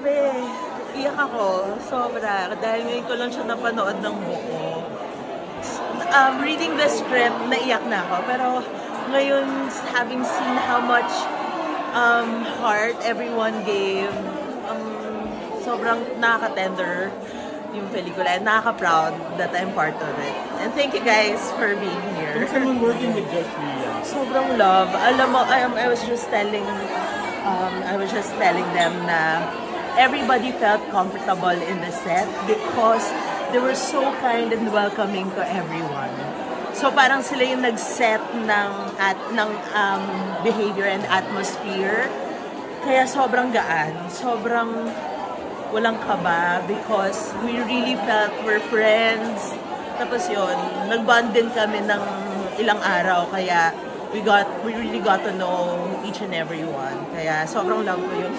Grabe. Iyak ako. Sobra. Dahil ngayon ko lang siya napanood ng buo. Reading the script, naiyak na ako. Pero ngayon, having seen how much heart everyone gave, sobrang nakaka-tender yung pelikula and nakaka-proud that I'm part of it. And thank you guys for being here. Someone working with Josh Lia. Sobrang love. Alam mo, I was just telling them na everybody felt comfortable in the set because they were so kind and welcoming to everyone. So parang sila yung nag-set ng behavior and atmosphere. Kaya sobrang gaan, sobrang walang kaba because we really felt we're friends. Tapos yun, nag-bond din kami ng ilang araw kaya we really got to know each and every one. Kaya sobrang love ko yung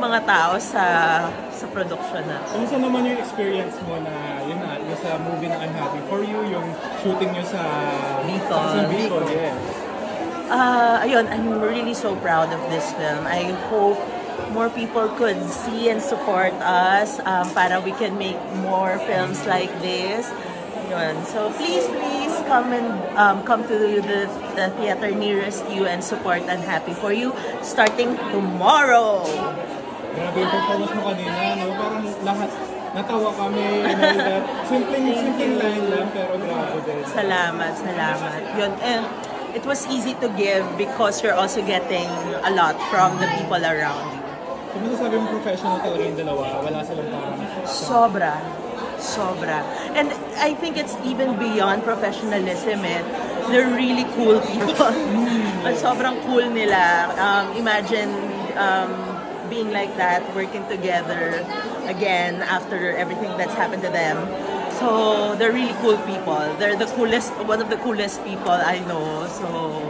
mga tao sa production na. Kamusta naman yung experience mo na yun sa movie na Unhappy For You, yung shooting nyo sa Bicol, yes. Ayun, I'm really so proud of this film. I hope more people could see and support us para we can make more films like this. Yun. So please come to the theater nearest you and support Unhappy For You starting tomorrow. Grabe yung performance mo kanina, no? Parang lahat natawa kami and all that. Simpleng line lang pero grabe din. Salamat. Yun. And it was easy to give because you're also getting a lot from the people around you. Kung masasabi mo professional talaga yung dalawa, wala silang parang... Sobra. And I think it's even beyond professionalism. They're really cool people. Sobrang cool nila. Imagine being like that, working together again after everything that's happened to them. So they're really cool people. They're one of the coolest people I know. So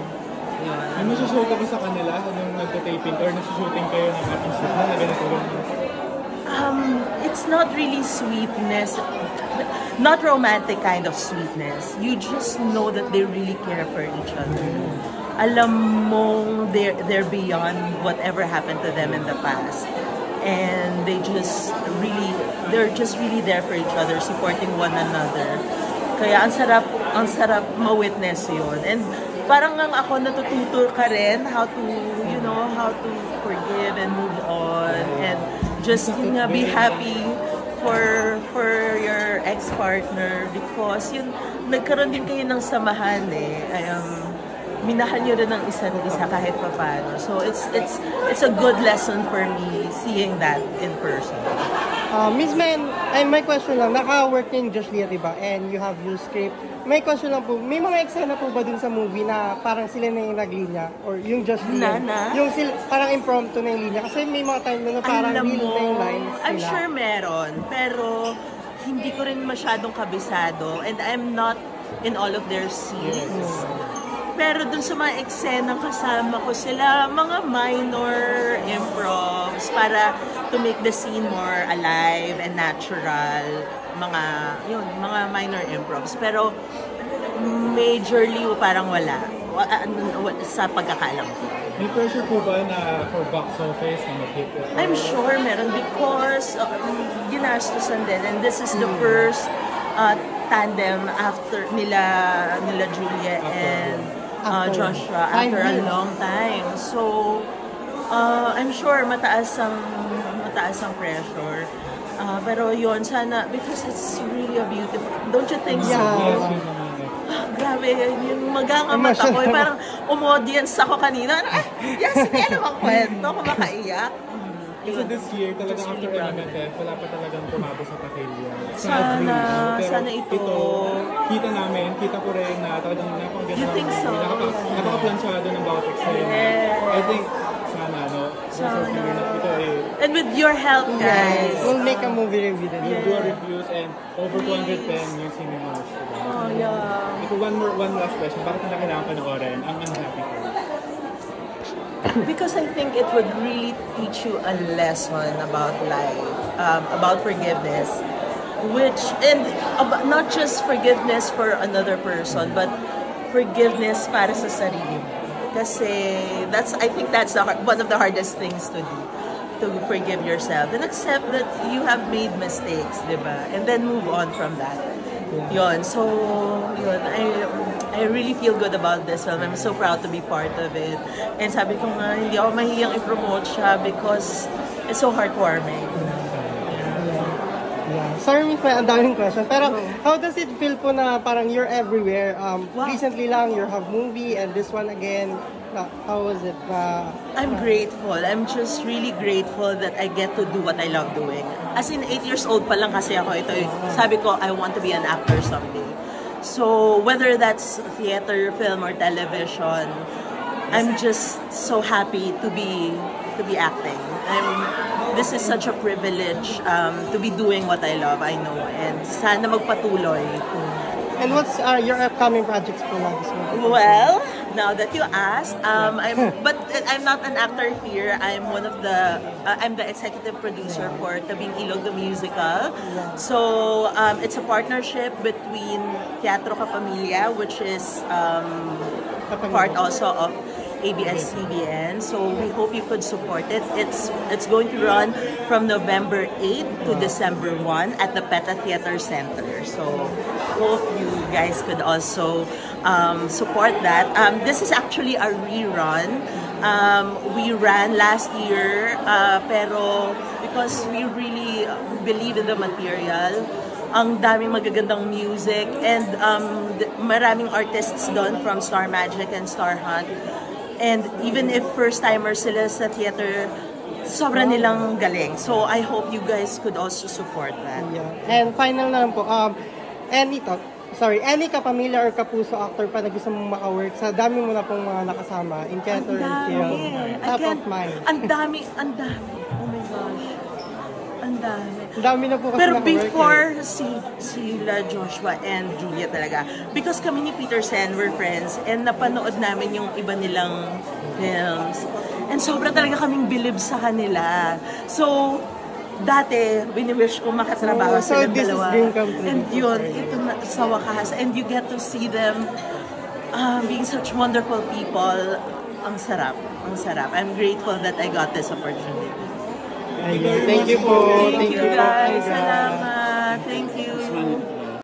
yun. May masushow ka ba sa kanila nung nagta-taping or nagsushooting kayo ng episode na ganito? It's not really sweetness, not romantic kind of sweetness. You just know that they really care for each other. Alam mong they're beyond whatever happened to them in the past. And they're just really there for each other, supporting one another. Kaya ang sarap ma-witness yun. And parang ang ako natututo ka rin how to forgive and move on and just be happy for your ex-partner because yun nagkaroon din kayo ng samahan minahal nyo rin ng isa't isa kahit paano. So it's a good lesson for me seeing that in person. Miss Men, may question lang. Naka-work yung Josh Lia, diba? And you have your script. May question lang po. May mga eksena po ba dun sa movie na parang sila na yung naglinya? Or yung Josh Lia? Yung parang impromptu na yung linya? Kasi may mga time na parang real na yung lines sila. I'm sure meron. Pero hindi ko rin masyadong kabisado. And I'm not in all of their scenes. Pero dun sa mga eksena kasama ko sila, mga minor improvs para to make the scene more alive and natural. Mga minor improvs. Pero majorly parang wala sa pagkakalam ko. May pressure po ba na for box office na mag-hit? I'm sure meron because ginastusan din. And this is the first tandem after nila Julia and Joshua after a long time. So, I'm sure mataas ang pressure. Pero yun, sana, because it's really a beautiful, don't you think so? Grabe, yung magangamat ako. Parang umaudience ako kanina. Yes, hindi alam ang kwento, kumakaiyak. Kasi this year, talagang after MMFF, wala pa talagang tumabo sa Takilya. Sana ito. Kita ko rin na talagang napakaganda. You think so? Napaka-plansyado ng bawat eksena. Yeah. I think, sana. And with your help, guys. We'll make a movie review then. We'll do reviews and over 210 new cinemas. Oh, yeah. Ito, one last question. Bakit na kailangan panoorin ang Unhappy For You? Because I think it would really teach you a lesson about life, about forgiveness, not just forgiveness for another person, but forgiveness para sa sarili mo. Kasi I think that's one of the hardest things to do. to forgive yourself and accept that you have made mistakes, di ba? And then move on from that. Yun. So, yun. I really feel good about this film. I'm so proud to be part of it. And sabi ko nga, hindi ako mahiyang i-promote siya because it's so heartwarming. Yeah. Sorry, Miss May, ang daming question. Pero how does it feel po na parang you're everywhere? Recently lang, you have movie and this one again. How was it? I'm grateful. I'm just really grateful that I get to do what I love doing. As in, 8 years old pa lang kasi ako ito. Sabi ko, I want to be an actor someday. So, whether that's theater, film, or television, I'm just so happy to be acting. This is such a privilege to be doing what I love, I know, and sana magpatuloy. And what's your upcoming projects po lang? Well, now that you asked, I'm not an actor here. I'm I'm the executive producer for Tabing Ilog the Musical. So it's a partnership between Teatro Kapamilya, which is part also of ABS-CBN. So we hope you could support it. It's going to run from November 8 to December 1 at the PETA Theater Center. So hope you guys could also support that. This is actually a rerun. We ran last year, pero because we really believe in the material, ang daming magagandang music, and maraming artists doon from Star Magic and Star Hunt. And even if first-timers sila sa theater, sobra nilang galing. So I hope you guys could also support that. Yeah. And final na lang po, any kapamilya or kapuso actor pa na gusto mong maka-work, sa dami mo na pong mga nakasama in theater and film. Top of mind. Ang dami. Oh my gosh. Ang dami. Ang dami na po kasi pero naka-work. before sila Joshua and Julia talaga, because kami ni Peter Sen were friends and napanood namin yung iba nilang films. And sobra talaga kaming bilib sa kanila. So, dati, wini-wish ko makatrabaho silang dalawa. And yun, ito na sa wakas. And you get to see them being such wonderful people. Ang sarap. Ang sarap. I'm grateful that I got this opportunity. Thank you po. Thank you guys. Salamat.